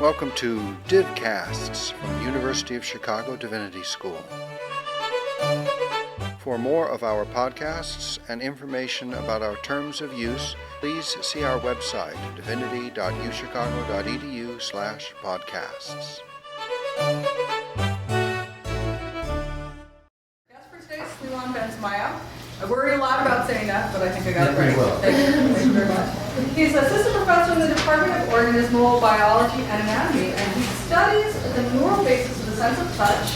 Welcome to Divcasts from the University of Chicago Divinity School. For more of our podcasts and information about our terms of use, please see our website, divinity.uchicago.edu/podcasts. Guest for today is Sliman Bensmaia. I worry a lot about saying that, but I think I got it right. Well. Thank you very much. He's assistant professor in the Department of Organismal Biology and Anatomy, and he studies the neural basis of the sense of touch,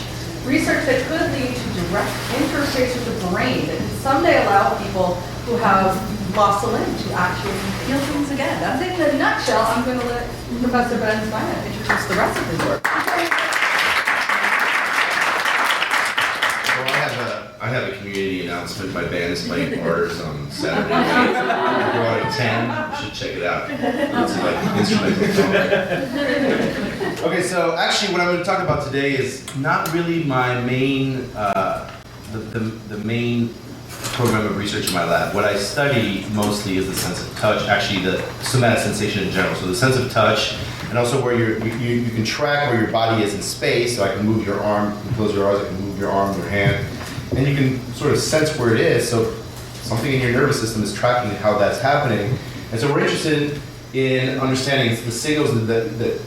research that could lead to direct interface with the brain that could someday allow people who have lost a limb to actually feel things again. That's it in a nutshell. I'm going to let Professor Bensmaia introduce the rest of his work. I have a community announcement. My band is playing bars on Saturday night. If you want to attend, you should check it out. It's like instrumental song. Okay, so actually what I'm going to talk about today is not really my main, the main program of research in my lab. What I study mostly is the sense of touch, actually the somatic sensation in general. So the sense of touch, and also where you can track where your body is in space. So I can move your arm, you can close your eyes, I can move your arm, your hand, and you can sort of sense where it is. So something in your nervous system is tracking how that's happening. And so we're interested in understanding the signals that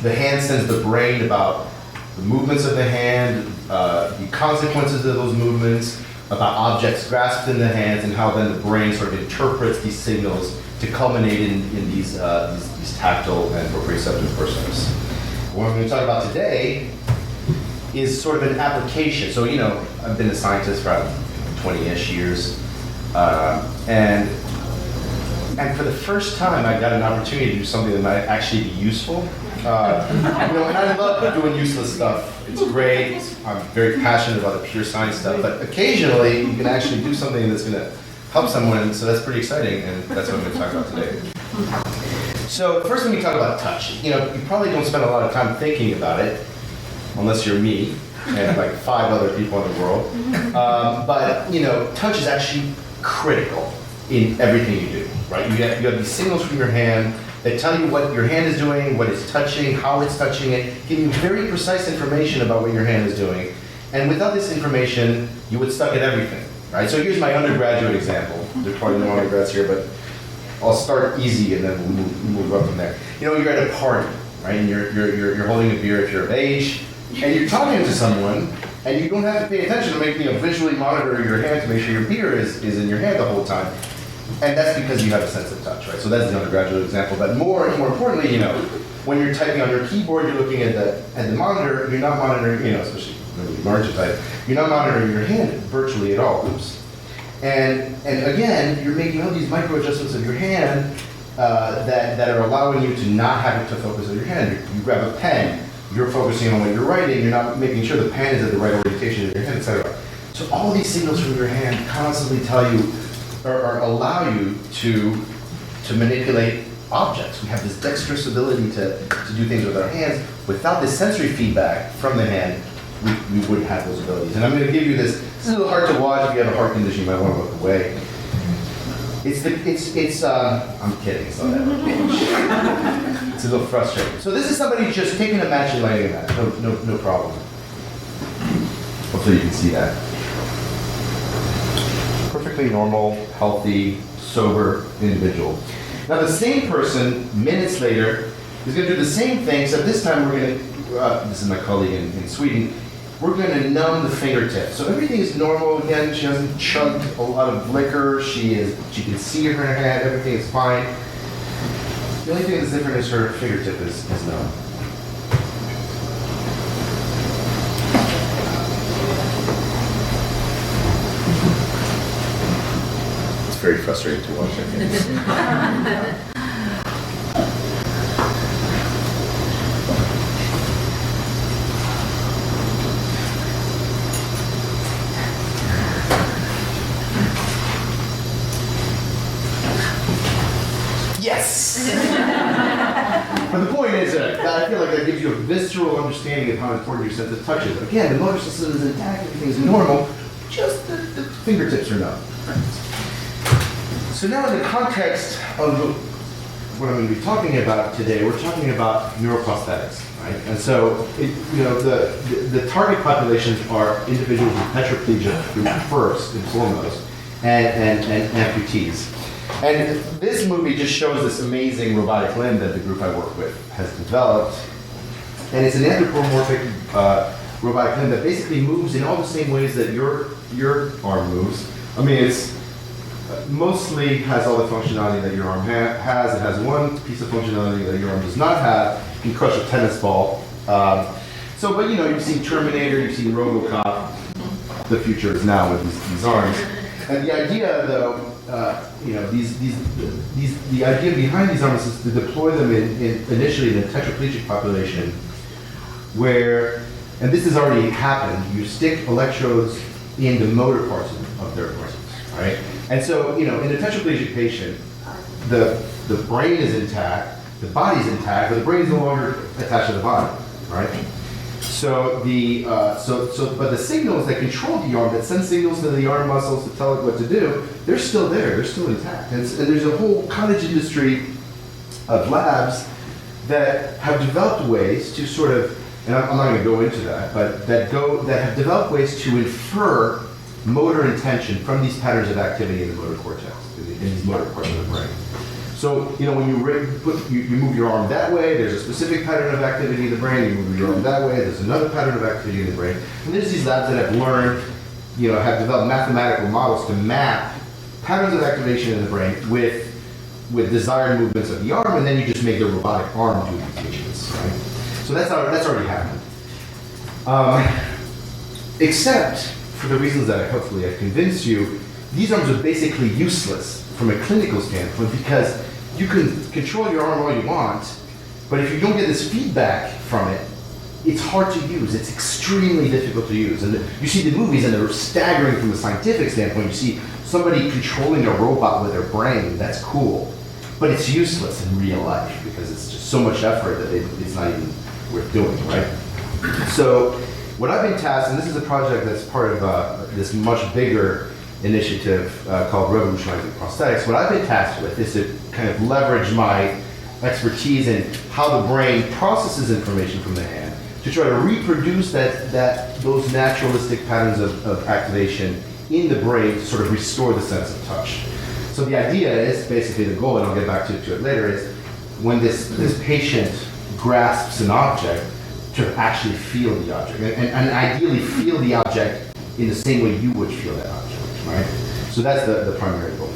the hand sends the brain about the movements of the hand, the consequences of those movements, about objects grasped in the hands, and how then the brain sort of interprets these signals to culminate in these tactile and proprioceptive percepts. What I'm going to talk about today is sort of an application. So, I've been a scientist for 20-ish years, and for the first time, I got an opportunity to do something that might actually be useful. And I love doing useless stuff. It's great. I'm very passionate about the pure science stuff, but occasionally you can actually do something that's going to help someone, and so that's pretty exciting, and that's what I'm going to talk about today. So first, let me talk about touch. You probably don't spend a lot of time thinking about it, unless you're me and like 5 other people in the world. But touch is actually critical in everything you do, right? You have these signals from your hand that tell you what your hand is doing, what it's touching, how it's touching it, give you very precise information about what your hand is doing. And without this information, you would suck at everything, right? So here's my undergraduate example. There's probably no undergrads here, but I'll start easy and then we'll move up from there. You're at a party, right? And you're holding a beer if you're of age, and you're talking to someone, and you don't have to pay attention to visually monitor your hand to make sure your beer is in your hand the whole time. And that's because you have a sense of touch, right? So that's the undergraduate example. But more importantly, when you're typing on your keyboard, you're looking at the monitor, you're not monitoring, especially when you learn to type, you're not monitoring your hand virtually at all. Oops. And again, you're making all these micro adjustments of your hand that are allowing you to not have it to focus on your hand. You grab a pen, you're focusing on what you're writing, you're not making sure the pen is at the right orientation in your hand, etc. So all these signals from your hand constantly tell you, or allow you to manipulate objects. We have this dexterous ability to do things with our hands. Without this sensory feedback from the hand, we wouldn't have those abilities. And I'm going to give you this. This is a little hard to watch. If you have a heart condition, you might want to look away. I'm kidding. It's not that much. It's a little frustrating. So this is somebody just taking a match and lighting a match. No problem. Hopefully you can see that. Perfectly normal, healthy, sober individual. Now the same person, minutes later, is going to do the same thing, except this time we're going to, this is my colleague in Sweden, we're going to numb the fingertips. So everything is normal again. She hasn't chugged a lot of liquor. She can see her hand. Everything is fine. The only thing that's different is her fingertip is numb. Very frustrating to watch, I think. Yes! But the point is that I feel like that gives you a visceral understanding of how important your sense of touch is. Again, the motor system is intact, everything is normal, just the fingertips are numb. So now in the context of what I'm going to be talking about today, we're talking about neuroprosthetics, right? And so, the target populations are individuals with tetraplegia first and foremost, and amputees. And this movie just shows this amazing robotic limb that the group I work with has developed. And it's an anthropomorphic robotic limb that basically moves in all the same ways that your arm moves. I mean, it's mostly has all the functionality that your arm has. It has one piece of functionality that your arm does not have. You can crush a tennis ball. But you've seen Terminator, you've seen Robocop. The future is now with these arms. And the idea, though, the idea behind these arms is to deploy them initially in a tetraplegic population, where, and this has already happened, you stick electrodes in the motor parts of their brains, right? And so, in a tetraplegic patient, the brain is intact, the body's intact, but the brain is no longer attached to the body, right? So but the signals that control the arm, that send signals to the arm muscles to tell it what to do, they're still there, they're still intact. And there's a whole cottage industry of labs that have developed ways to sort of, and I'm not going to go into that, but that have developed ways to infer motor intention from these patterns of activity in the motor cortex, in these motor parts of the brain. So, when you move your arm that way, there's a specific pattern of activity in the brain. You move your arm that way, there's another pattern of activity in the brain. And there's these labs that have learned, have developed mathematical models to map patterns of activation in the brain with desired movements of the arm, and then you just make the robotic arm do these movements, right? So that's already happened. Except for the reasons that hopefully I've convinced you, these arms are basically useless from a clinical standpoint, because you can control your arm all you want, but if you don't get this feedback from it, it's hard to use. It's extremely difficult to use. And you see the movies, and they're staggering from a scientific standpoint. You see somebody controlling a robot with their brain. That's cool. But it's useless in real life, because it's just so much effort that it's not even worth doing, right? So what I've been tasked, and this is a project that's part of this much bigger initiative called Revolutionizing Prosthetics. What I've been tasked with is to kind of leverage my expertise in how the brain processes information from the hand to try to reproduce those naturalistic patterns of activation in the brain to sort of restore the sense of touch. So the idea is, basically the goal, and I'll get back to it later, is when this patient grasps an object, to actually feel the object, and ideally feel the object in the same way you would feel that object. Right? So that's the primary goal.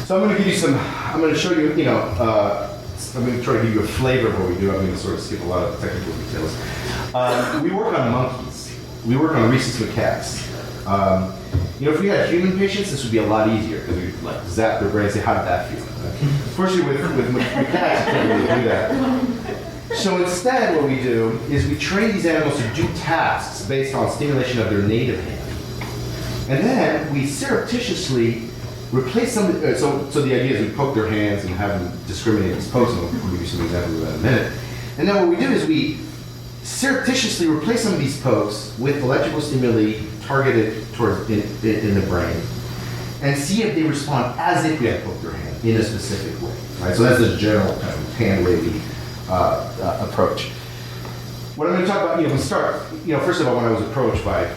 So I'm going to give you I'm going to show you, I'm going to try to give you a flavor of what we do. I'm going to sort of skip a lot of technical details. We work on monkeys. We work on rhesus macaques. If we had human patients, this would be a lot easier, because we like zap their brain and say, how did that feel? Unfortunately, with macaques, you can't really do that. So instead, what we do is we train these animals to do tasks based on stimulation of their native hand. And then we surreptitiously replace some, so the idea is we poke their hands and have them discriminate these pokes, and we'll give you some examples of that in a minute. And then what we do is we surreptitiously replace some of these pokes with electrical stimuli targeted towards in the brain, and see if they respond as if we had poked their hand in a specific way. Right? So that's the general kind of hand-wavy approach. What I'm going to talk about, we start, first of all, when I was approached by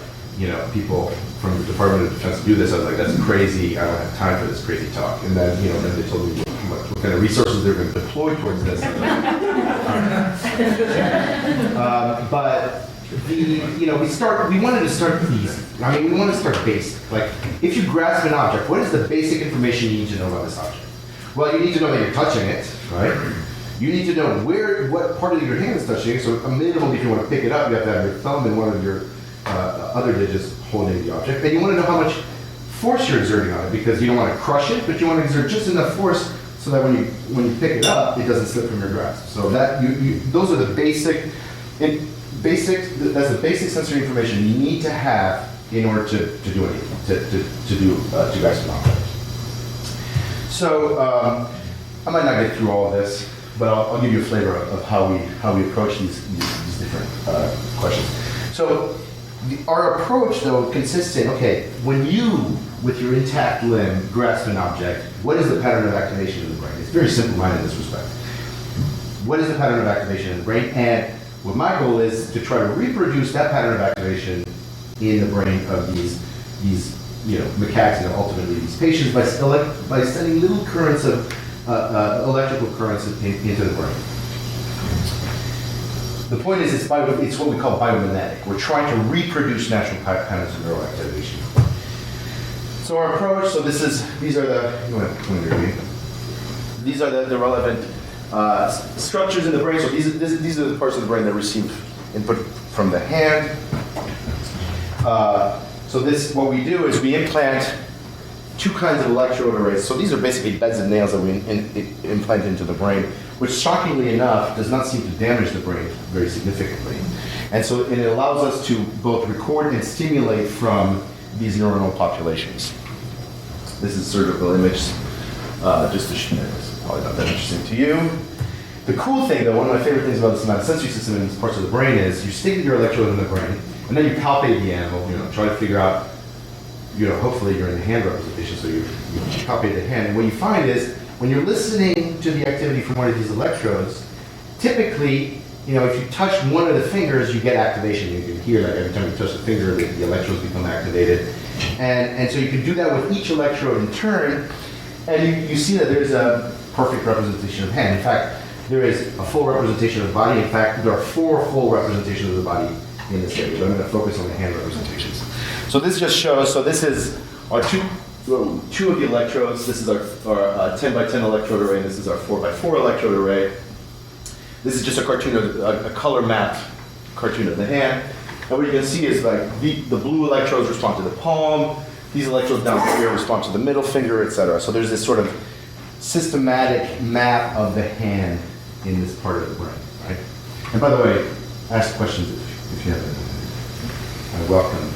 people from the Department of Defense to do this, I was like, that's crazy, I don't have time for this crazy talk. And then, then they told me what kind of resources they're going to deploy towards this. But we wanted to start these. I mean, we want to start basic. Like, if you grasp an object, what is the basic information you need to know about this object? Well, you need to know that you're touching it, right? You need to know what part of your hand is touching it. So, a minimum, if you want to pick it up, you have to have your thumb and one of your other digits holding the object. And you want to know how much force you're exerting on it, because you don't want to crush it, but you want to exert just enough force so that when you pick it up, it doesn't slip from your grasp. So that those are the basic. That's the basic sensory information you need to have in order to do anything, to grasp an object. So I might not get through all of this, but I'll give you a flavor of how we approach these different questions. So Our approach, though, consists in, okay, when you, with your intact limb, grasp an object, what is the pattern of activation in the brain? It's very simple-minded in this respect. What is the pattern of activation in the brain? And what my goal is to try to reproduce that pattern of activation in the brain of these macaques and ultimately these patients by sending little currents of electrical currents into the brain. The point is, it's what we call biomimetic. We're trying to reproduce natural patterns of neural activation. So our approach, these are the relevant structures in the brain. So these are the parts of the brain that receive input from the hand. What we do is we implant two kinds of electrode arrays. So these are basically beds of nails that we implant into the brain, which shockingly enough does not seem to damage the brain very significantly. And it allows us to both record and stimulate from these neuronal populations. This is surgical image, just to show you. It's probably not that interesting to you. The cool thing, though, one of my favorite things about the somatosensory system in these parts of the brain is you stick your electrode in the brain, and then you palpate the animal, try to figure out, hopefully you're in the hand representation, so you palpate the hand. And what you find is, when you're listening to the activity from one of these electrodes, typically, if you touch one of the fingers, you get activation. You can hear that every time you touch the finger, the electrodes become activated. And so you can do that with each electrode in turn, and you see that there's a perfect representation of hand. In fact, there is a full representation of the body. In fact, there are 4 full representations of the body in this area. So I'm going to focus on the hand representations. So this just shows, this is our two of the electrodes. This is our 10 by 10 electrode array, and this is our 4 by 4 electrode array. This is just a cartoon of a color mapped cartoon of the hand. And what you can see is the blue electrodes respond to the palm, these electrodes down here respond to the middle finger, etc. So there's this sort of systematic map of the hand in this part of the brain, right? And by the way, ask questions if you have any. I welcome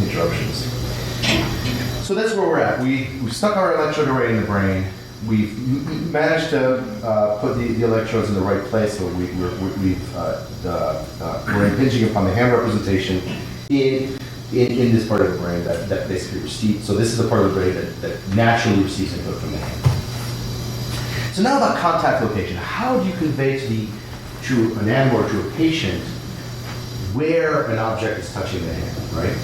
interruptions. So that's where we're at. We stuck our electrode array in the brain. We've managed to put the electrodes in the right place, so we're impinging upon the hand representation in this part of the brain that basically receives. So this is the part of the brain that naturally receives input from the hand. So now about contact location. How do you convey to an animal or to a patient where an object is touching the hand, right?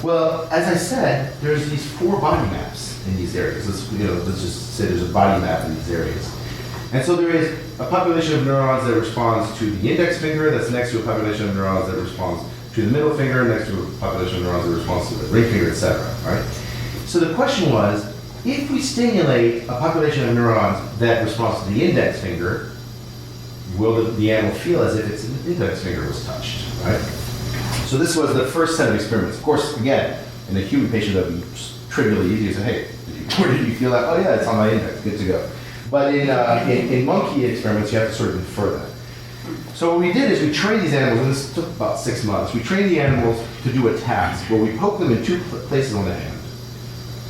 Well, as I said, there's these 4 body maps in these areas. Let's just say there's a body map in these areas. And so there is a population of neurons that responds to the index finger that's next to a population of neurons that responds to the middle finger, next to a population of neurons that responds to the ring finger, etc. Right? So the question was, if we stimulate a population of neurons that responds to the index finger, will the animal feel as if its index finger was touched, right? So this was the first set of experiments. Of course, again, in a human patient, that would be trivially easy to say, hey, where did you feel that? Oh yeah, it's on my index, good to go. But in monkey experiments, you have to sort of infer that. So what we did is we trained these animals, and this took about 6 months. We trained the animals to do a task where we poke them in 2 places on the hand.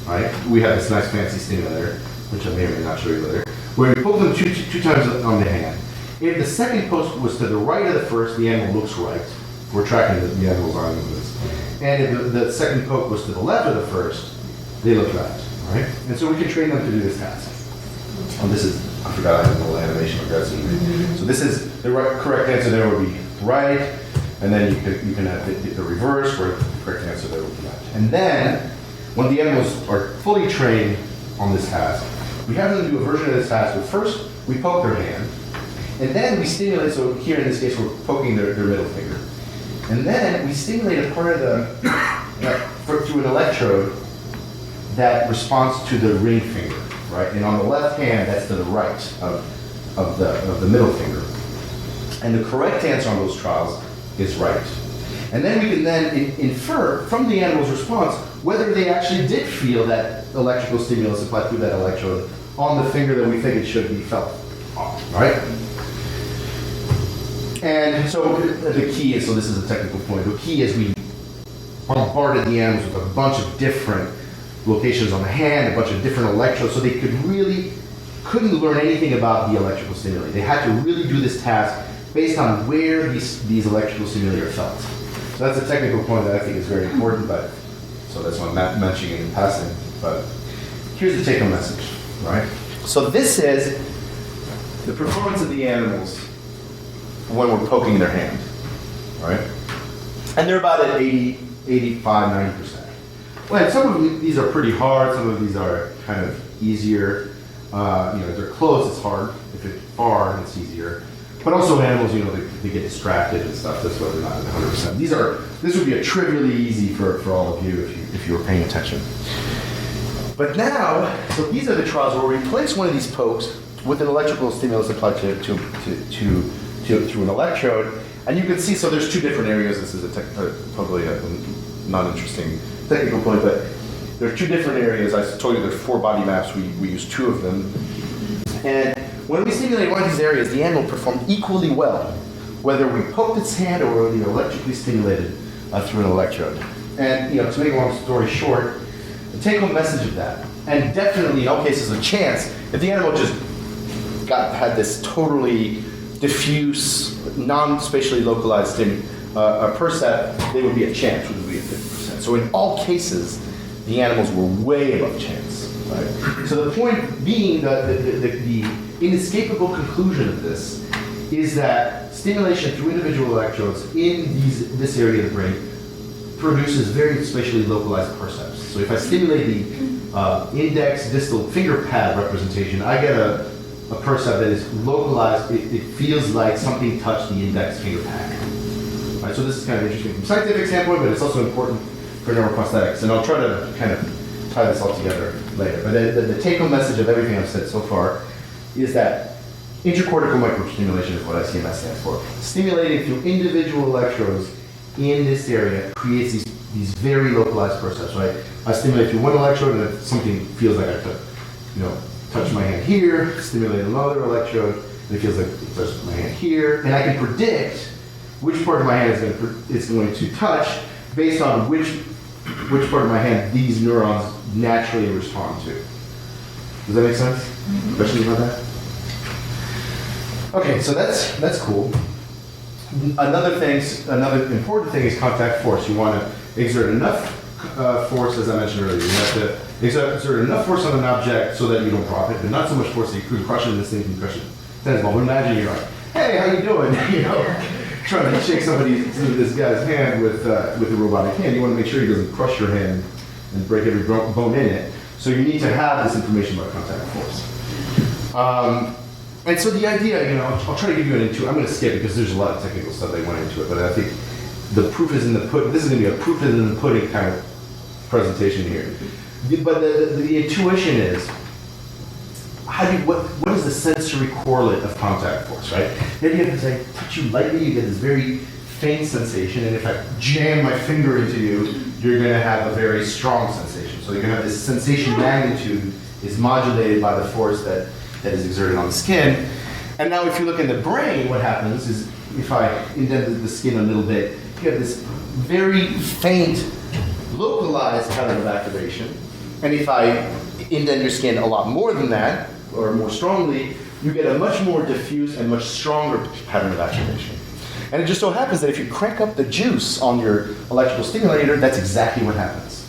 Right? We have this nice fancy stimulator, which I may or may not show you later, where we poke them two times on the hand. If the second poke was to the right of the first, the animal looks right. We're tracking the animal's eye movements. And if the second poke was to the left of the first, they look left. Right? And so we can train them to do this task. And this is, I forgot I have a little animation of that. So this is the correct answer there would be right, and then you can have the reverse, where the correct answer there would be left. And then, when the animals are fully trained on this task, we have them do a version of this task where first we poke their hand, and then we stimulate, so here in this case we're poking their middle finger. And then we stimulate a part of through an electrode that responds to the ring finger, right? And on the left hand, that's to the right of the middle finger. And the correct answer on those trials is right. And then we can then infer from the animal's response whether they actually did feel that electrical stimulus applied through that electrode on the finger that we think it should be felt on, right? And so the key is, so this is a technical point, the key is we bombarded the animals with a bunch of different locations on the hand, a bunch of different electrodes, so they couldn't learn anything about the electrical stimuli. They had to really do this task based on where these electrical stimuli are felt. So that's a technical point that I think is very important, but so that's why I'm mentioning it in passing. But here's the take-home message, right? So this is the performance of the animals when we're poking their hand, right? And they're about at 80, 85, 90%. Well, some of these are pretty hard, some of these are kind of easier. If they're close, it's hard. If it's far, it's easier. But also animals, they get distracted and stuff. That's why they're not at 100%. This would be a trivially easy for all of you if you were paying attention. But now, so these are the trials where we place one of these pokes with an electrical stimulus applied through an electrode, and you can see. So there's two different areas. This is probably a non-interesting technical point, but there are two different areas. I told you there's 4 body maps. We use 2 of them, and when we stimulate one of these areas, the animal performed equally well, whether we poked its hand or whether we electrically stimulated through an electrode. And to make a long story short, the take-home message of that, and definitely in all cases a chance, if the animal just had this totally diffuse, non-spatially localized percept, they would be a chance, which would be at 50%. So in all cases, the animals were way above chance. Right? So the point being that the inescapable conclusion of this is that stimulation through individual electrodes in this area of the brain produces very spatially localized percepts. So if I stimulate the index distal finger pad representation, I get a percept that is localized. It feels like something touched the index finger pad. Right, so this is kind of interesting from a scientific standpoint, but it's also important for neuroprosthetics. And I'll try to kind of tie this all together later. But the take-home message of everything I've said so far is that intracortical microstimulation is what ICMS stands for. Stimulating through individual electrodes in this area creates these very localized percepts, right? I stimulate through one electrode and if something feels like I touch my hand here, stimulate another electrode, and it feels like it touches my hand here, and I can predict which part of my hand is going to touch based on which part of my hand these neurons naturally respond to. Does that make sense? Mm-hmm. Questions about that? Okay, so that's cool. Another important thing is contact force. You want to exert enough force, as I mentioned earlier. You have to exert enough force on an object so that you don't drop it, but not so much force that you could crush it, and this thing can crush it. Tennis ball. But imagine you're like, hey, how you doing? Trying to shake this guy's hand with a robotic hand. You want to make sure he doesn't crush your hand and break every bone in it. So you need to have this information about contact force. And so the idea, I'll try to give you an intuition. I'm going to skip it because there's a lot of technical stuff that went into it, but I think the proof is in the pudding. This is going to be a proof is in the pudding kind of presentation here. But the intuition is, what is the sensory correlate of contact force, right? Then you have to say, touch you lightly, you get this very faint sensation, and if I jam my finger into you, you're going to have a very strong sensation. So you're going to have this sensation magnitude is modulated by the force that is exerted on the skin. And now if you look in the brain, what happens is if I indent the skin a little bit, you have this very faint, localized pattern of activation. And if I indent your skin a lot more than that, or more strongly, you get a much more diffuse and much stronger pattern of activation. And it just so happens that if you crank up the juice on your electrical stimulator, that's exactly what happens.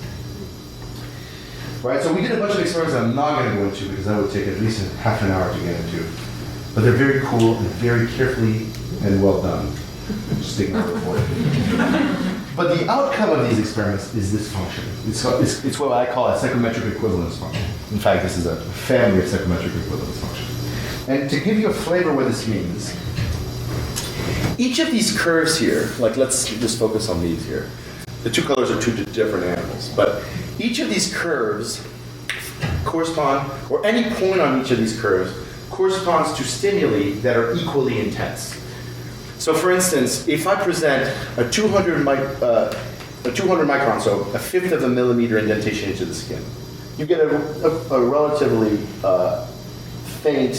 Right, so we did a bunch of experiments that I'm not going to go into because that would take at least half an hour to get into. But they're very cool and very carefully and well done. Just sticking out the point. But the outcome of these experiments is this function. It's what I call a psychometric equivalence function. In fact, this is a family of psychometric equivalence functions. And to give you a flavor of what this means, each of these curves here, like let's just focus on these here. The two colors are two different animals, but each of these curves correspond, or any point on each of these curves corresponds to stimuli that are equally intense. So for instance, if I present a 200 micron, so a fifth of a millimeter indentation into the skin, you get a relatively faint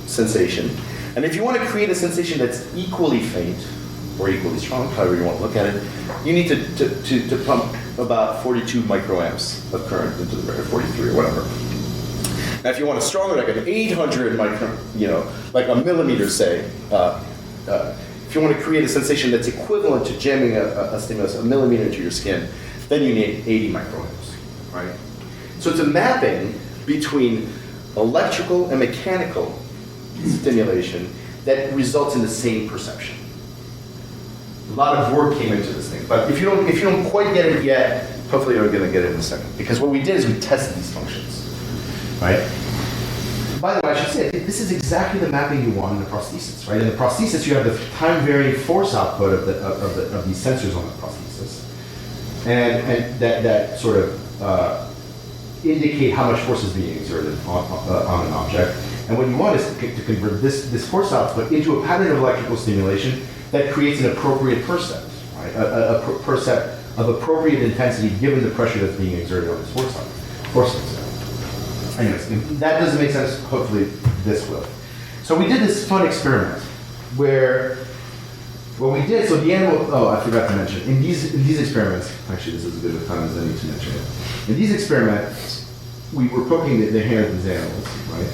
sensation. And if you want to create a sensation that's equally faint, or equally strong, however you want to look at it, you need to pump about 42 microamps of current into the brain, or 43 or whatever. Now if you want a stronger, like an 800 micron, like a millimeter, say, if you want to create a sensation that's equivalent to jamming a stimulus a millimeter into your skin, then you need 80 microamps, right? So it's a mapping between electrical and mechanical stimulation that results in the same perception. A lot of work came into this thing, but if you don't quite get it yet, hopefully you're going to get it in a second. Because what we did is we tested these functions, right? By the way, I should say, this is exactly the mapping you want in the prosthesis, right? In the prosthesis, you have the time-varying force output of these sensors on the prosthesis, and that sort of indicate how much force is being exerted on an object. And what you want is to convert this force output into a pattern of electrical stimulation that creates an appropriate percept, right? A percept of appropriate intensity given the pressure that's being exerted on this force sensor. Anyways, if that doesn't make sense, hopefully this will. So we did this fun experiment where what we did, so the animal, oh, I forgot to mention, in these experiments, actually this is as good a time as any to mention it. In these experiments, we were poking the hair of these animals, right?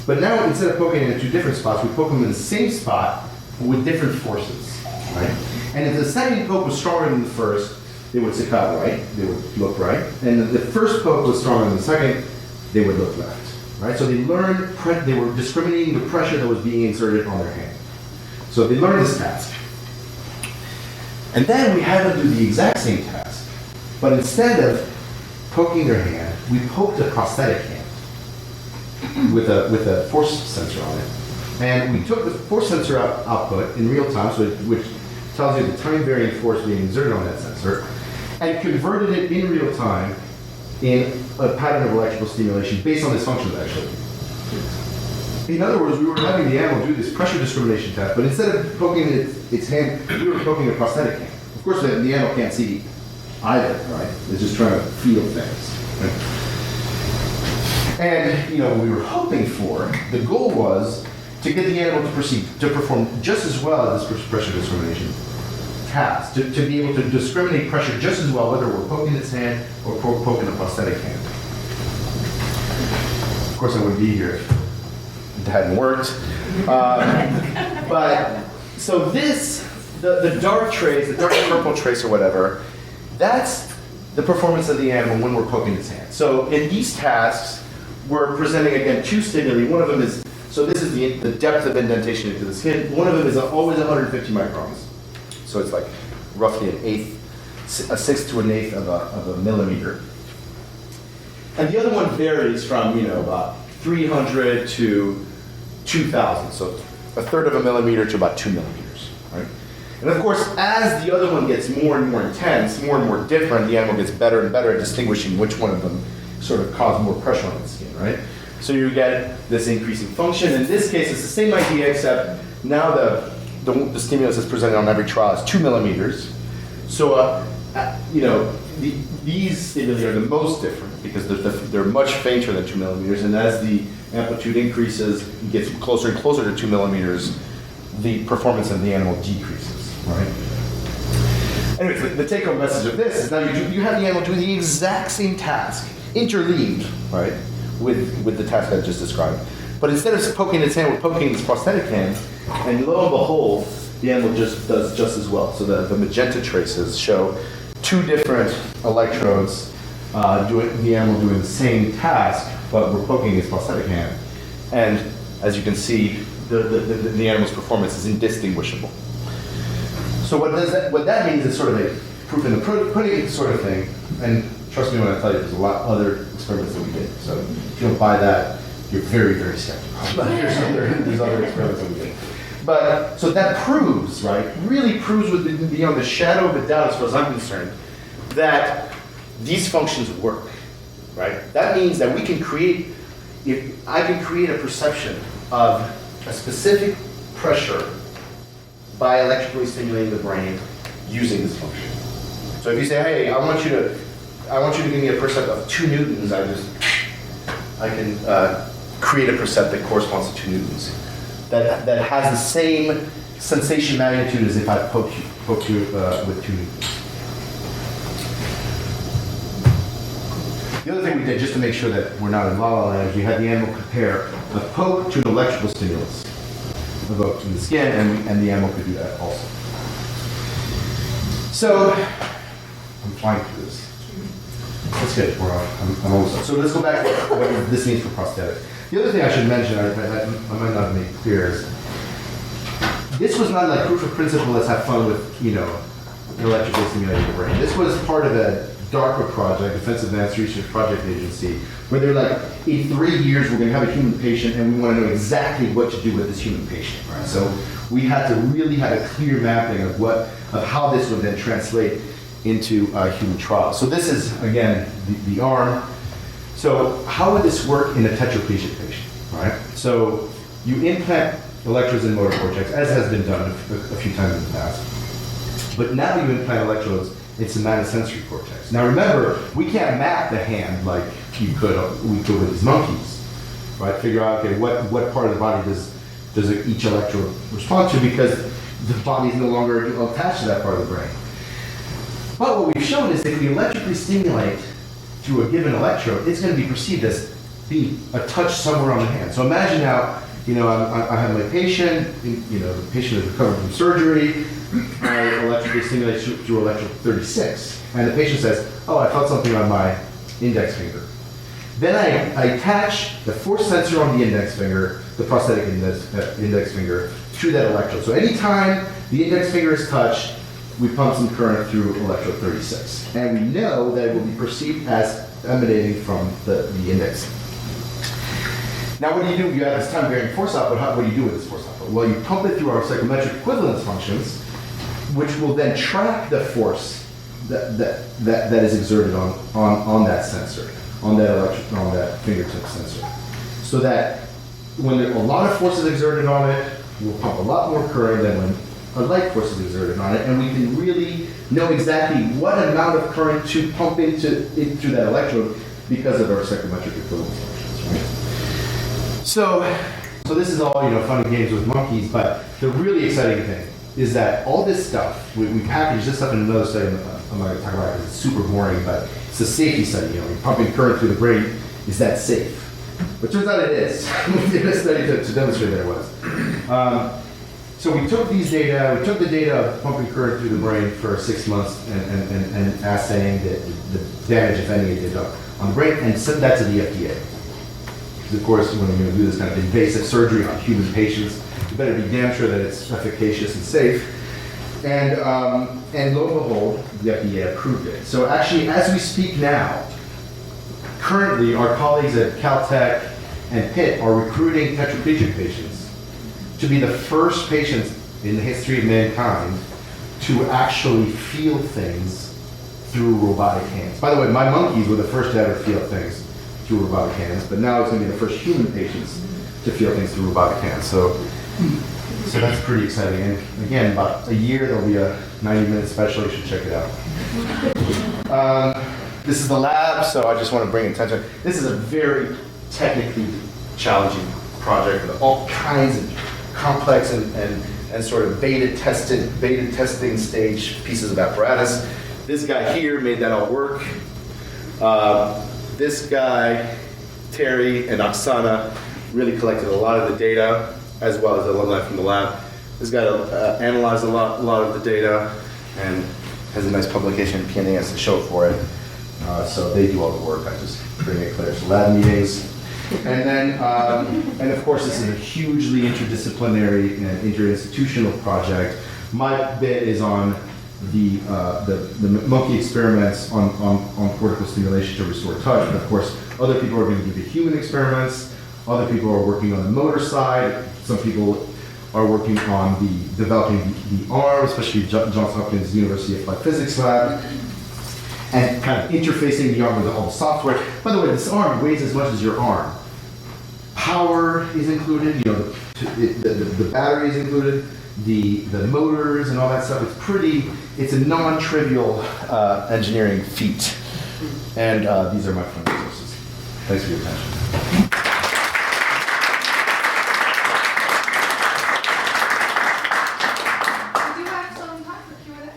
But now instead of poking it in two different spots, we poke them in the same spot with different forces, right? And if the second poke was stronger than the first, they would stick out right, they would look right. And if the first poke was stronger than the second, they would look left, right? So they learned, they were discriminating the pressure that was being exerted on their hand. So they learned this task. And then we had them do the exact same task, but instead of poking their hand, we poked a prosthetic hand with a force sensor on it. And we took the force sensor output in real time, which tells you the time varying force being exerted on that sensor, and converted it in real time in a pattern of electrical stimulation based on this function actually. In other words, we were having the animal do this pressure discrimination test, but instead of poking its hand, we were poking a prosthetic hand. Of course, the animal can't see either, right? It's just trying to feel things. Right? And what we were hoping for, the goal was to get the animal to perform just as well as this pressure discrimination task, to be able to discriminate pressure just as well, whether we're poking its hand or poking a prosthetic hand. Of course, I wouldn't be here if it hadn't worked. But so the dark trace, the dark purple trace or whatever, that's the performance of the animal when we're poking its hand. So in these tasks, we're presenting again two stimuli. One of them is, so this is the depth of indentation into the skin. One of them is always 150 microns. So it's like roughly a sixth to an eighth of a millimeter. And the other one varies from about 300 to 2,000. So a third of a millimeter to about 2 millimeters, right? And of course, as the other one gets more and more intense, more and more different, the animal gets better and better at distinguishing which one of them sort of cause more pressure on its skin, right? So you get this increasing function. In this case, it's the same idea, except now the stimulus that's presented on every trial is 2 millimeters. So, these stimuli are the most different because they're much fainter than 2 millimeters. And as the amplitude increases, it gets closer and closer to 2 millimeters, the performance of the animal decreases, right? Anyways, the take-home message of this is now you have the animal doing the exact same task, interleaved, right, with the task I just described. But instead of poking its hand, we're poking its prosthetic hand, and lo and behold, the animal just does just as well. So the magenta traces show two different electrodes the animal doing the same task, but we're poking its prosthetic hand. And as you can see, the animal's performance is indistinguishable. So what that means is sort of a proof in the pudding sort of thing. And trust me when I tell you, there's a lot of other experiments that we did. So if you don't buy that, you're very, very skeptical. But there's other experiments that we did. But so that proves, right, really proves beyond the shadow of a doubt, as far as I'm concerned, that these functions work, right? That means that we can create, if I can create a perception of a specific pressure by electrically stimulating the brain using this function. So if you say, hey, I want you to give me a percept of 2 newtons, I can create a percept that corresponds to 2 newtons. That has the same sensation magnitude as if I poked you with 2 newtons. The other thing we did, just to make sure that we're not in la-la land, is we had the animal compare a poke to an electrical stimulus. evoked in the skin, and the animal could do that also. So, I'm flying through this. That's good. I'm almost done. So let's go back to what this means for prosthetics. The other thing I should mention, I might not have made clear, is this was not like proof of principle, let's have fun with, electrically stimulating the brain. This was part of a DARPA project, Defense Advanced Research Project Agency, where they're like, in 3 years, we're going to have a human patient, and we want to know exactly what to do with this human patient, right? So we had to really have a clear mapping of how this would then translate into a human trial. So this is, again, the arm. So how would this work in a tetraplegic patient, right? So you implant electrodes in motor cortex, as has been done a few times in the past. But now you implant electrodes into somatosensory cortex. Now remember, we can't map the hand like we could with these monkeys, right? Figure out, okay, what part of the body does each electrode respond to, because the body is no longer attached to that part of the brain. But what we've shown is that if we electrically stimulate through a given electrode, it's going to be perceived as being a touch somewhere on the hand. So imagine now, I have my patient, the patient is recovering from surgery, I electrically stimulate through electrode 36, and the patient says, oh, I felt something on my index finger. Then I attach the force sensor on the index finger, the prosthetic index finger, to that electrode. So anytime the index finger is touched, we pump some current through electrode 36. And we know that it will be perceived as emanating from the index. Now what do? You have this time varying force output. What do you do with this force output? Well, you pump it through our psychometric equivalence functions, which will then track the force that is exerted on that sensor, on that fingertip sensor. So that when a lot of force is exerted on it, we'll pump a lot more current than when a light force is exerted on it, and we can really know exactly what amount of current to pump through that electrode because of our psychometric equivalence functions, right? So this is all fun and games with monkeys, but the really exciting thing is that all this stuff, we package this up in another study I'm not going to talk about it because it's super boring, but it's a safety study. You're pumping current through the brain. Is that safe? But turns out it is. We did a study to demonstrate that it was. So we took these data, we took the data of pumping current through the brain for 6 months and assaying the damage, if any, it did on the brain, and sent that to the FDA. Because of course, when you're going to do this kind of invasive surgery on human patients, you better be damn sure that it's efficacious and safe. And lo and behold, the FDA approved it. So actually, as we speak now, currently our colleagues at Caltech and Pitt are recruiting tetraplegic patients to be the first patients in the history of mankind to actually feel things through robotic hands. By the way, my monkeys were the first to ever feel things through robotic hands, but now it's going to be the first human patients to feel things through robotic hands. So that's pretty exciting. And again, about a year, there'll be a 90-minute special. You should check it out. This is the lab, so I just want to bring attention. This is a very technically challenging project with all kinds of complex and sort of beta testing stage pieces of apparatus. This guy here made that all work. This guy, Terry and Oksana, really collected a lot of the data, as well as alumni from the lab. This guy analyzed a lot of the data and has a nice publication in PNAS to show for it. So they do all the work. I just bring it clear. So lab meetings. And then, and of course, this is a hugely interdisciplinary and interinstitutional project. My bit is on the monkey experiments on cortical stimulation to restore touch. But of course, other people are going to do the human experiments. Other people are working on the motor side. Some people are working on developing the arm, especially Johns Hopkins University Applied Physics lab, and kind of interfacing the arm with all the software. By the way, this arm weighs as much as your arm. Power is included, the battery is included, the motors and all that stuff. It's a non-trivial engineering feat. And these are my fund resources. Thanks for your attention. We do have some time for Q&A.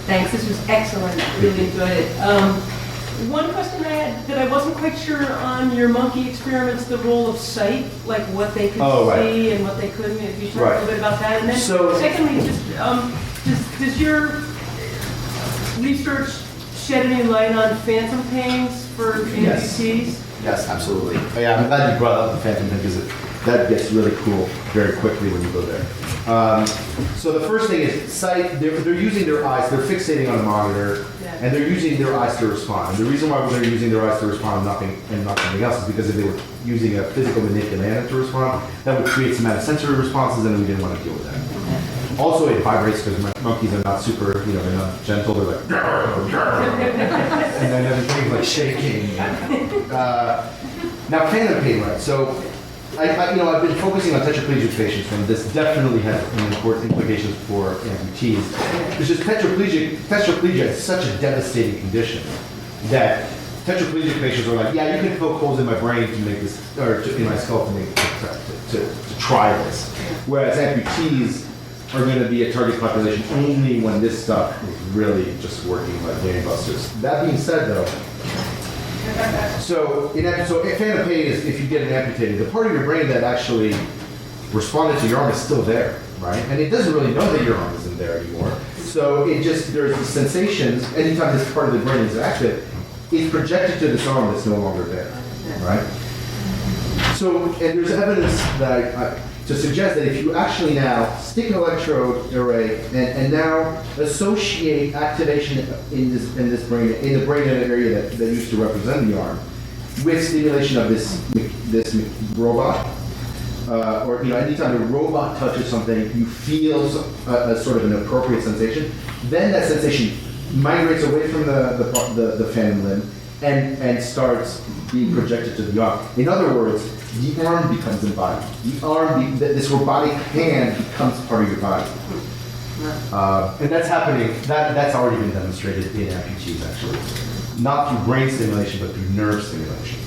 Thanks, this was excellent. I really enjoyed it. One question I had that I wasn't quite sure on your monkey experiments, the role of sight, like what they could see and what they couldn't. If you talk a little bit about that, and then secondly, just does your research shed any light on phantom pains for amputees? Yes, absolutely. Yeah, I'm glad you brought up the phantom pain because that gets really cool very quickly when you go there. So the first thing is sight. They're using their eyes. They're fixating on the monitor, and they're using their eyes to respond. And the reason why they're using their eyes to respond and not something else is because if they were using a physical manipulator to respond, that would create some sensory responses, and we didn't want to deal with that. Also, it vibrates because monkeys are not super, they're not gentle. They're like, and then everything's like shaking. Now, phantom pain, right? So, I've been focusing on tetraplegic patients, and this definitely has important implications for amputees. It's just tetraplegia is such a devastating condition that tetraplegic patients are like, yeah, you can poke holes in my brain to make this, or in my skull to try this. Whereas amputees are going to be a target population only when this stuff is really just working like gangbusters. That being said, though, so phantom pain is if you get an amputated, the part of your brain that actually responded to your arm is still there, right? And it doesn't really know that your arm isn't there anymore. So there's these sensations, anytime this part of the brain is active, it's projected to this arm that's no longer there, right? So, and there's evidence that to suggest that if you actually now stick an electrode array and now associate activation in this brain, in the brain area that used to represent the arm, with stimulation of this robot, or anytime the robot touches something, you feel a sort of an appropriate sensation. Then that sensation migrates away from the phantom limb and starts being projected to the arm. In other words, the arm becomes embodied. The arm, this robotic hand becomes part of your body. And that's happening, that's already been demonstrated in amputees actually. Not through brain stimulation, but through nerve stimulation.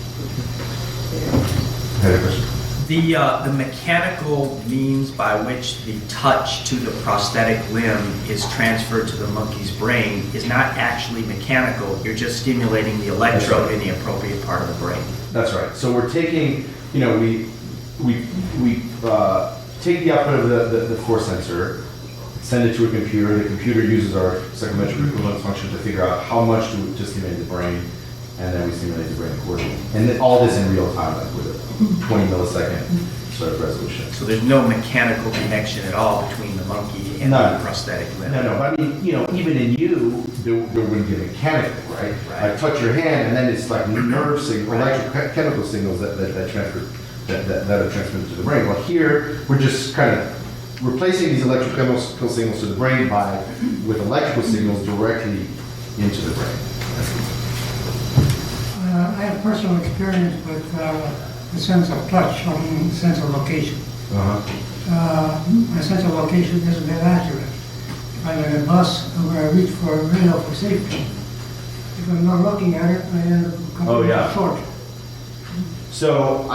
I had a question. The mechanical means by which the touch to the prosthetic limb is transferred to the monkey's brain is not actually mechanical. You're just stimulating the electrode in the appropriate part of the brain. That's right. So we're taking, we take the output of the force sensor, send it to a computer. The computer uses our psychometric equivalence function to figure out how much to stimulate the brain, and then we stimulate the brain accordingly. And then all this in real time, like with a 20 millisecond sort of resolution. So there's no mechanical connection at all between the monkey and the prosthetic limb. No. But I mean, even in you, there wouldn't be a mechanical, right? I touch your hand, and then it's like nerve signals, electrochemical signals that are transmitted to the brain. Well, here we're just kind of replacing these electrochemical signals to the brain with electrical signals directly into the brain. I have personal experience with the sense of touch, or the sense of location. My sense of location isn't that accurate. If I'm in a bus where I reach for a rail for safety, if I'm not looking at it, I end up coming short. So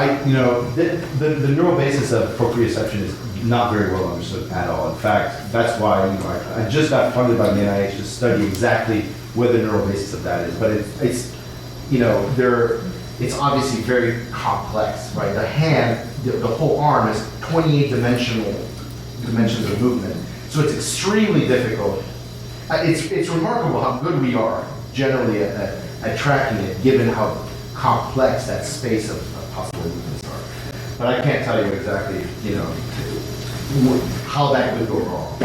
the neural basis of proprioception is not very well understood at all. In fact, that's why I just got funded by the NIH to study exactly what the neural basis of that is. But it's obviously very complex, right? The hand, the whole arm is 28 dimensions of movement. So it's extremely difficult. It's remarkable how good we are generally at tracking it, given how complex that space of possible movements are. But I can't tell you exactly, how that could go wrong.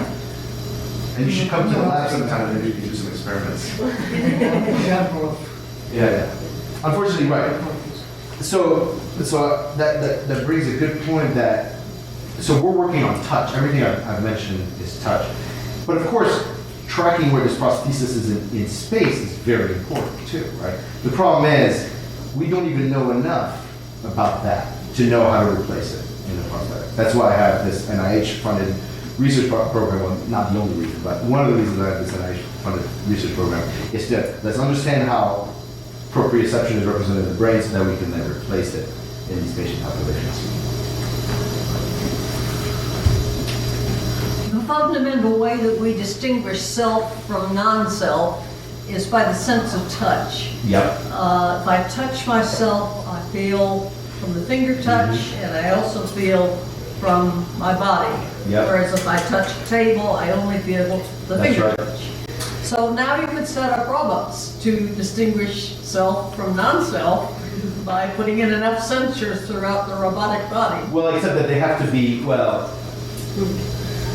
And you should come to the lab sometime and maybe you can do some experiments. Yeah. Unfortunately, right. So that brings a good point that, so we're working on touch. Everything I've mentioned is touch. But of course, tracking where this prosthesis is in space is very important too, right? The problem is, we don't even know enough about that to know how to replace it in the prosthetic. That's why I have this NIH-funded research program. Well, not the only reason, but one of the reasons I have this NIH-funded research program is to let's understand how proprioception is represented in the brain so that we can then replace it in these patient populations. The fundamental way that we distinguish self from non-self is by the sense of touch. Yep. If I touch myself, I feel from the finger touch, and I also feel from my body. Yep. Whereas if I touch a table, I only feel the That's finger right. touch. So now you could set up robots to distinguish self from non-self by putting in enough sensors throughout the robotic body. Well, except that they have to be, well,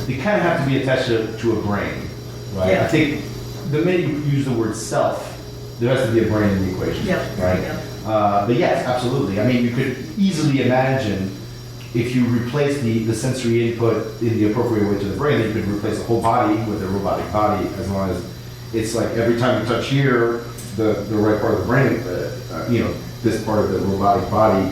they kind of have to be attached to a brain, right? Yeah. I think the minute you use the word self, there has to be a brain in the equation, Yeah, right? yeah. But yes, absolutely. I mean, you could easily imagine if you replace the sensory input in the appropriate way to the brain, then you could replace the whole body with a robotic body, as long as it's like every time you touch here, the right part of the brain, this part of the robotic body,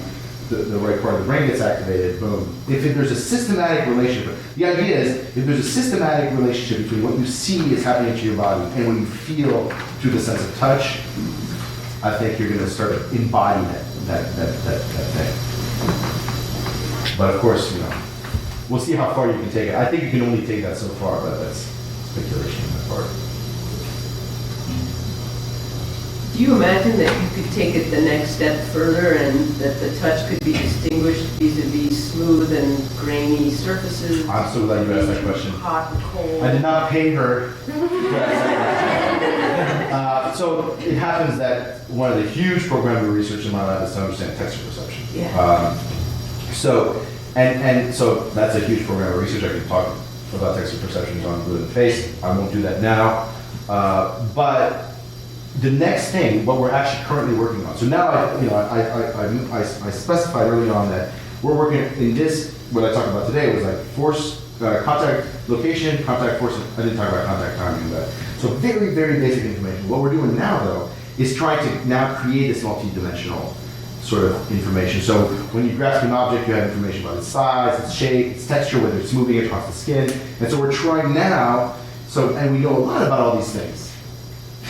the right part of the brain gets activated, boom. If there's a systematic relationship, the idea is if there's a systematic relationship between what you see is happening to your body and what you feel through the sense of touch, I think you're going to start embodying that thing. But of course, we'll see how far you can take it. I think you can only take that so far, but that's speculation on my part. Do you imagine that you could take it the next step further and that the touch could be distinguished vis-a-vis smooth and grainy surfaces? I'm so glad you asked that question. Hot and cold. I did not pay her. So it happens that one of the huge programs of research in my lab is to understand texture perception. Yeah. So that's a huge program of research. I can talk about texture perceptions on Blue in the Face. I won't do that now. But the next thing, what we're actually currently working on. So now I specified early on that we're working in this. What I talked about today was like force, contact location, contact force. I didn't talk about contact timing, but so very, very basic information. What we're doing now, though, is trying to now create this multi-dimensional sort of information. So when you grasp an object, you have information about its size, its shape, its texture, whether it's moving across the skin. And so we're trying now. And we know a lot about all these things.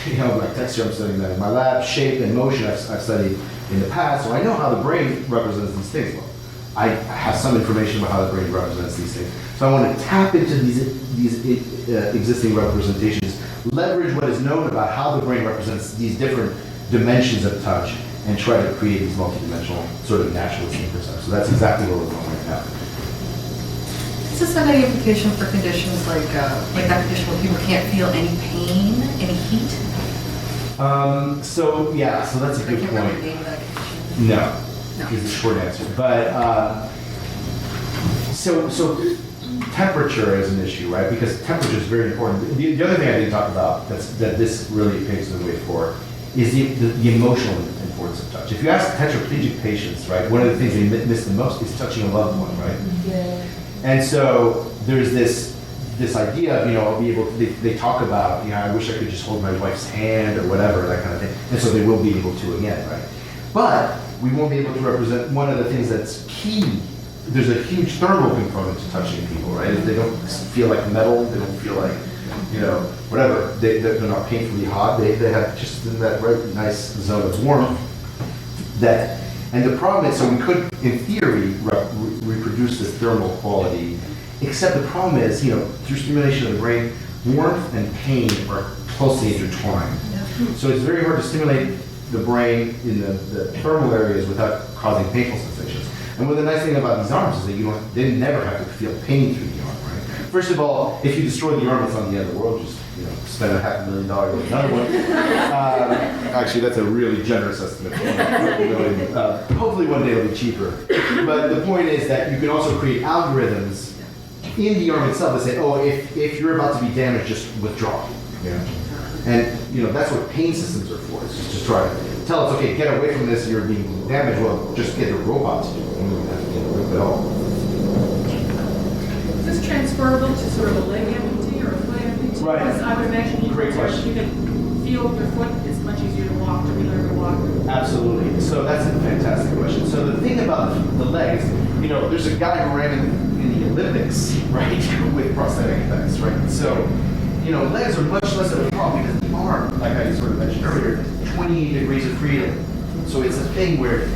Like texture, I'm studying that in my lab. Shape and motion, I've studied in the past. So I know how the brain represents these things. Well, I have some information about how the brain represents these things. So I want to tap into these existing representations, leverage what is known about how the brain represents these different dimensions of touch, and try to create these multidimensional sort of naturalistic perceptions. So that's exactly where we're going right now. Does this have any implication for conditions like that condition where people can't feel any pain, any heat? So that's a good I can't remember the point. name of that condition. No, No. is the short answer. But so temperature is an issue, right? Because temperature is very important. The other thing I didn't talk about that this really paves the way for is the emotional importance of touch. If you ask tetraplegic patients, right, one of the things they miss the most is touching a loved one, right? Yeah. And so there's this idea of, I'll be able to, they talk about, I wish I could just hold my wife's hand or whatever, that kind of thing. And so they will be able to again, right? But we won't be able to represent one of the things that's key. There's a huge thermal component to touching people, right? If they don't feel like metal, they don't feel like, whatever, they're not painfully hot. They have just in that right nice zone of warmth. And the problem is, so we could, in theory, reproduce this thermal quality, except the problem is, through stimulation of the brain, warmth and pain are closely intertwined. So it's very hard to stimulate the brain in the thermal areas without causing painful sensations. And one of the nice thing about these arms is that they never have to feel pain through the arm, right? First of all, if you destroy the arm that's on the end of the world, just spend $500,000 with another one. Actually, that's a really generous estimate. Hopefully one day it'll be cheaper. But the point is that you can also create algorithms in the arm itself that say, if you're about to be damaged, just withdraw. And that's what pain systems are for. It's just to try to tell us, okay, get away from this, you're being damaged. Well, just get a robot to do it. You don't have to rip it all. Is this transferable to sort of a leg amputee or a foot amputee? Right. Because I would imagine you Great question. You can feel your foot, it's much easier to walk to learn to walk. Absolutely. So that's a fantastic question. So the thing about the legs, there's a guy who ran in the Olympics, right, with prosthetic effects, right? So, legs are much less of a problem because the arm, like I sort of mentioned earlier, 28 degrees of freedom. So it's a thing where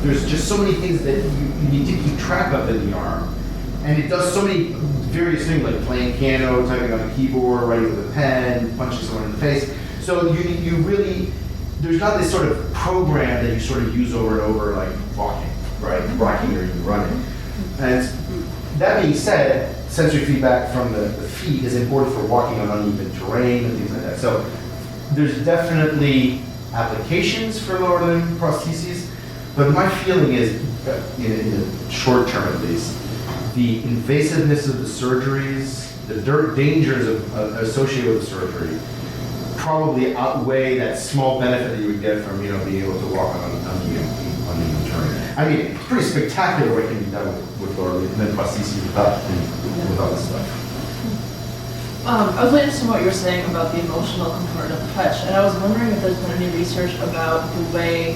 there's just so many things that you need to keep track of in the arm. And it does so many various things like playing piano, typing on a keyboard, writing with a pen, punching someone in the face. So you really, there's not this sort of program that you sort of use over and over, like walking, right? Walking or you running. And that being said, sensory feedback from the feet is important for walking on uneven terrain and things like that. So there's definitely applications for lower limb prostheses, but my feeling is, in the short term at least, the invasiveness of the surgeries, the dangers associated with the surgery, probably outweigh that small benefit that you would get from being able to walk on uneven terrain. I mean, it's pretty spectacular what can be done with lower limb prostheses without this stuff. I was really interested in what you were saying about the emotional component of touch, and I was wondering if there's been any research about the way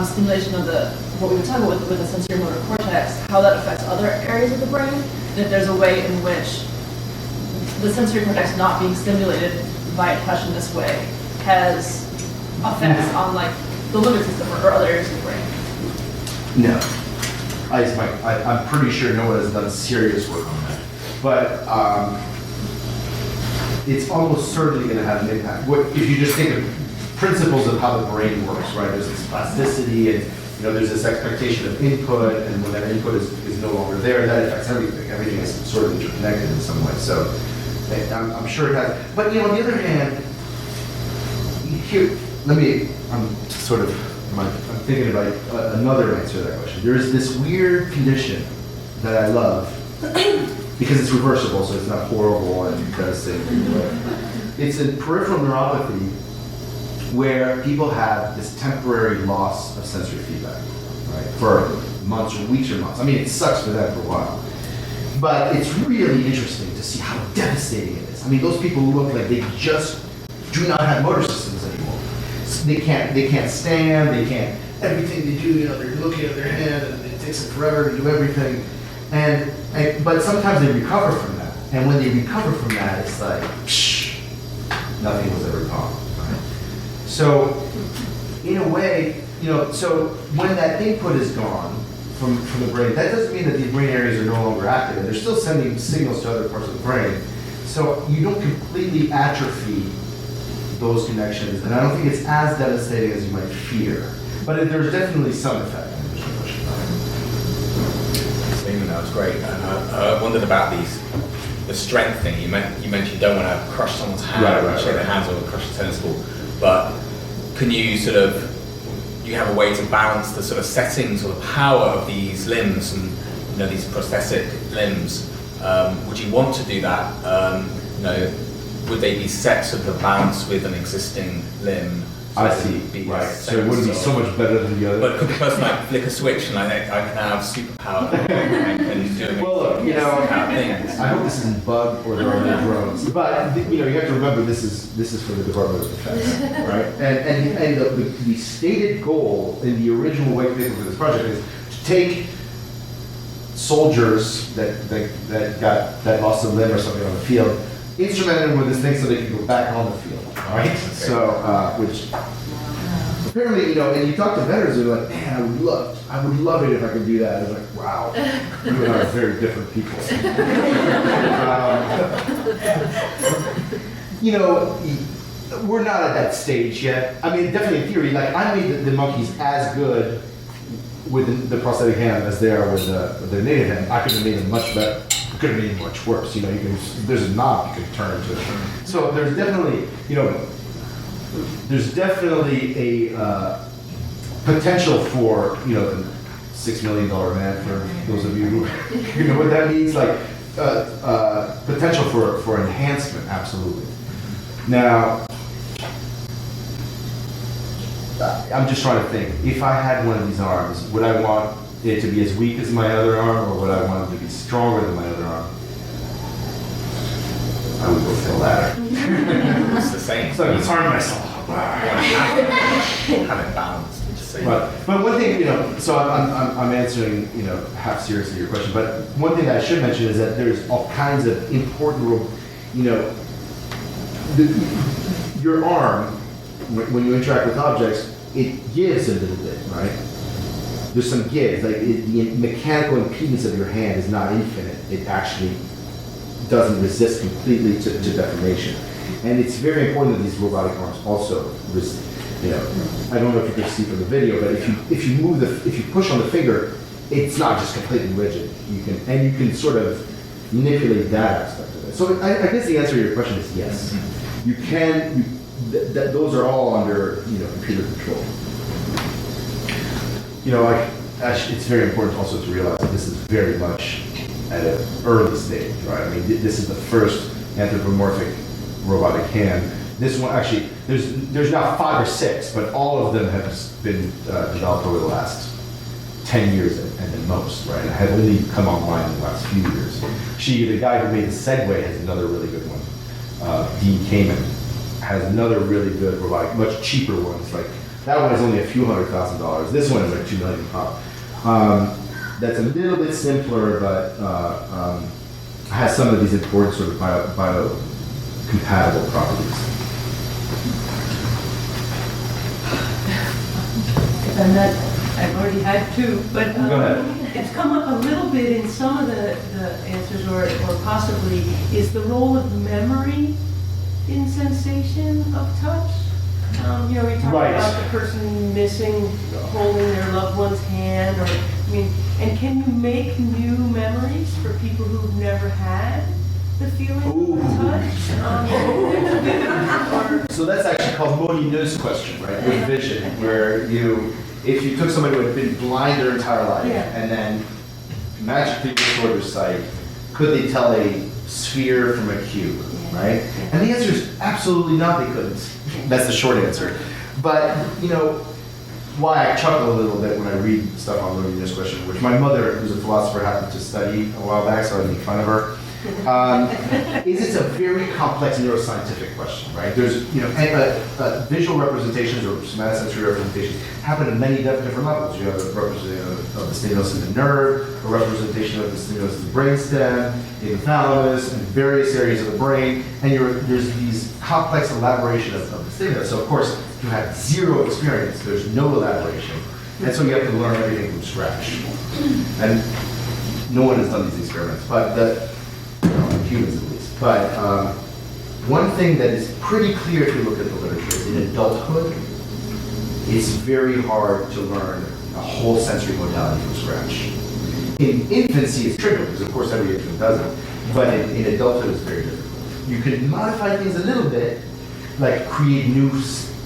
stimulation of what we were talking about with the sensory motor cortex, how that affects other areas of the brain, and if there's a way in which the sensory cortex not being stimulated by touch in this way has effects on like the limbic system or other areas of the brain. No. I'm pretty sure no one has done serious work on that. But it's almost certainly going to have an impact. If you just think of principles of how the brain works, right? There's this plasticity and there's this expectation of input, and when that input is no longer there, that affects everything. Everything is sort of interconnected in some way. So I'm sure it has. But on the other hand, here, I'm thinking about another answer to that question. There's this weird condition that I love because it's reversible, so it's not horrible and devastating. It's a peripheral neuropathy where people have this temporary loss of sensory feedback, right? For months or weeks or months. I mean, it sucks for them for a while. But it's really interesting to see how devastating it is. I mean, those people look like they just do not have motor systems anymore. They can't stand, they can't, everything they do, they're looking at their hand and it takes them forever to do everything. But sometimes they recover from that. And when they recover from that, it's like, psh, nothing was ever gone, right? So, in a way, so when that input is gone from the brain, that doesn't mean that these brain areas are no longer active, and they're still sending signals to other parts of the brain. So you don't completely atrophy those connections, and I don't think it's as devastating as you might fear. But there's definitely some effect. Sliman, that was great. And I wondered about the strength thing. You mentioned you don't want to crush someone's hand, or shake their hands, or crush the tennis ball. But can you do you have a way to balance the sort of settings or the power of these limbs and these prosthetic limbs? Would you want to do that? Would they be set to the balance with an existing limb? I see. Right. So it wouldn't be so much better than the other. But could the person flick a switch and I can have superpower and do well, look, things? I hope this isn't bug or there are no drones. But you have to remember this is for the Department of Defense, right? And the stated goal in the original white paper for this project is to take soldiers that lost a limb or something on the field, instrument them with this thing so they can go back on the field, all right? So, which apparently, and you talk to veterans, they're like, man, I would love it if I could do that. I was like, wow, you and I are very different people. We're not at that stage yet. I mean, definitely in theory, like I made the monkeys as good with the prosthetic hand as they are with their native hand. I could have made them much better. Could have made it much worse. There's a knob you can turn to. So there's definitely, a potential for, the $6 million man, for those of you who know what that means, like potential for enhancement, absolutely. Now, I'm just trying to think. If I had one of these arms, would I want it to be as weak as my other arm, or would I want it to be stronger than my other arm? I would go for the latter. It's the same. So it's hard myself. Have it balanced. But one thing, so I'm answering, half seriously your question. But one thing that I should mention is that there's all kinds of important, your arm, when you interact with objects, it gives a little bit, right? There's some give. Like the mechanical impedance of your hand is not infinite. It actually doesn't resist completely to deformation. And it's very important that these robotic arms also, you know, I don't know if you can see from the video, but if you push on the finger, it's not just completely rigid. You can sort of manipulate that aspect of it. So I guess the answer to your question is yes. You can. Those are all under, you know, computer control. You know, it's very important also to realize that this is very much at an early stage, right? I mean, this is the first anthropomorphic robotic hand. This one, actually, there's now 5 or 6, but all of them have been developed over the last 10 years at the most, right? And have only come online in the last few years. The guy who made the Segway has another really good one. Dean Kamen has another really good robotic, much cheaper one. It's like, that one is only a few $100,000. This one is like $2 million pop. That's a little bit simpler, but has some of these important sort of biocompatible properties. And that, I've already had 2, but Go ahead. it's come up a little bit in some of the answers, or possibly, is the role of memory in sensation of touch. You know, we talk about the person missing, holding their loved one's hand, or, I mean, and can you make new memories for people who've never had the feeling of touch? So that's actually called Molyneux's question, right? With vision, where if you took somebody who had been blind their entire life and then magically restored their sight, could they tell a sphere from a cube, right? And the answer is absolutely not, they couldn't. That's the short answer. But, you know, why I chuckle a little bit when I read stuff on Molyneux's question, which my mother, who's a philosopher, happened to study a while back, so I made fun of her. Is it's a very complex neuroscientific question, right? There's, you know, visual representations or somatosensory representations happen at many different levels. You have a representation of the stimulus in the nerve, a representation of the stimulus in the brainstem, in the thalamus, and various areas of the brain, and there's these complex elaboration of the stimulus. So of course, if you have zero experience, there's no elaboration, and so you have to learn everything from scratch. And no one has done these experiments, but humans at least. But one thing that is pretty clear if you look at the literature is in adulthood, it's very hard to learn a whole sensory modality from scratch. In infancy, it's trivial because of course every infant does it, but in adulthood, it's very difficult. You can modify things a little bit, like create new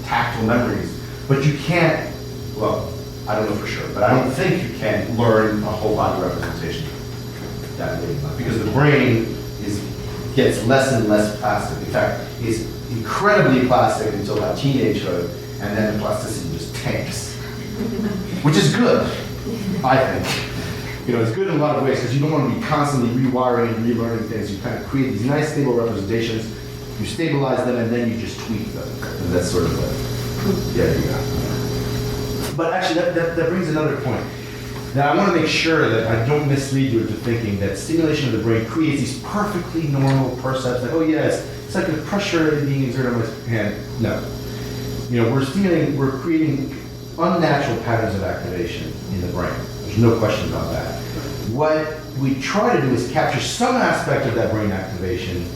tactile memories, but you can't. Well, I don't know for sure, but I don't think you can learn a whole body representation that way, because the brain gets less and less plastic. In fact, is incredibly plastic until that teenagehood, and then the plasticity just tanks, which is good, I think. You know, it's good in a lot of ways because you don't want to be constantly rewiring and relearning things. You kind of create these nice stable representations, you stabilize them, and then you just tweak them. And that's sort of there you go. But actually, that brings another point. Now, I want to make sure that I don't mislead you into thinking that stimulation of the brain creates these perfectly normal percepts that, oh yes, it's like the pressure being exerted on my hand. No. You know, we're creating unnatural patterns of activation in the brain. There's no question about that. What we try to do is capture some aspect of that brain activation,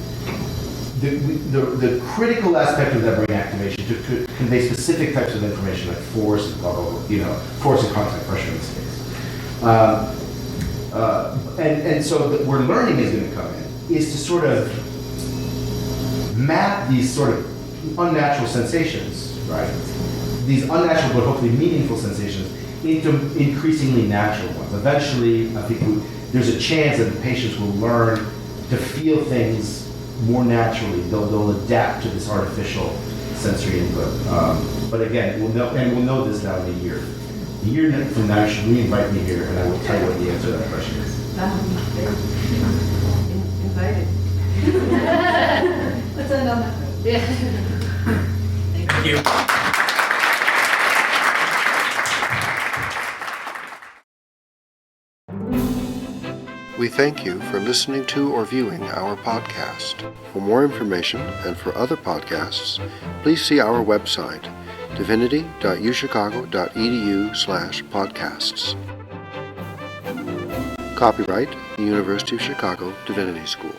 the critical aspect of that brain activation to convey specific types of information like force and force and contact pressure in this case. And so where learning is going to come in is to sort of map these sort of unnatural sensations, right? These unnatural but hopefully meaningful sensations into increasingly natural ones. Eventually, I think there's a chance that the patients will learn to feel things more naturally. They'll adapt to this artificial sensory input. But again, we'll know this now in a year. A year from now, you should re-invite me here, and I will tell you what the answer to that question is. Invited. Let's end on that. Yeah. Thank you. We thank you for listening to or viewing our podcast. For more information and for other podcasts, please see our website, divinity.uchicago.edu/podcasts. Copyright, the University of Chicago Divinity School.